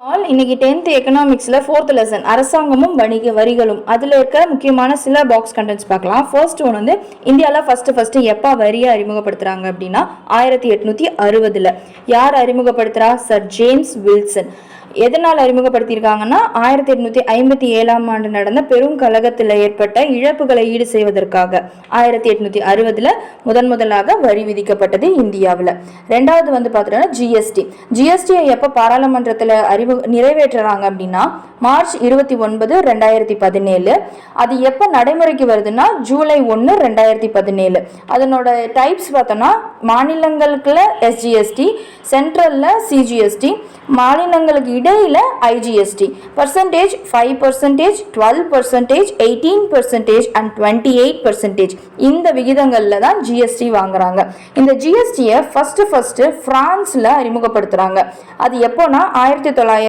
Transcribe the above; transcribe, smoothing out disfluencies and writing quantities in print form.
இன்னைக்கு 10th எக்கனாமிக்ஸில் 4th lesson அரசாங்கமும் வணிக வரிகளும் அதில் இருக்க முக்கியமான சில பாக்ஸ் கண்டென்ட்ஸ் பார்க்கலாம். ஃபர்ஸ்ட் ஒன் வந்து இந்தியாவில் ஃபஸ்ட்டு எப்போ வரியை அறிமுகப்படுத்துகிறாங்க அப்படின்னா 1860. யார் அறிமுகப்படுத்துகிறா? Sir James Wilson. எதனால் அறிமுகப்படுத்தியிருக்காங்கன்னா 1857ஆம் ஆண்டு நடந்த பெரும் கழகத்தில் ஏற்பட்ட இழப்புகளை ஈடு செய்வதற்காக 1860 முதலாக வரி விதிக்கப்பட்டது இந்தியாவில். ரெண்டாவது வந்து பார்த்தீங்கன்னா ஜிஎஸ்டியை எப்போ பாராளுமன்றத்தில் நிறைவேற்றுறாங்க அப்படின்னா மார்ச் 29, 2017. அது எப்போ நடைமுறைக்கு வருதுன்னா ஜூலை 1, 2017. அதனோட டைப்ஸ் பார்த்தோன்னா மாநிலங்களுக்குள்ள எஸ்ஜிஎஸ்டி, சென்ட்ரலில் சிஜிஎஸ்டி, மாநிலங்களுக்கு இடையில ஐஜிஎஸ்டி. Percentage 5%, 12%, 18% and 28%. இந்த விகிதங்களில் தான் ஜிஎஸ்டி வாங்குறாங்க. இந்த ஜிஎஸ்டியை ஃபர்ஸ்ட் பிரான்ஸ்ல அறிமுகப்படுத்துறாங்க. அது எப்போனா 1900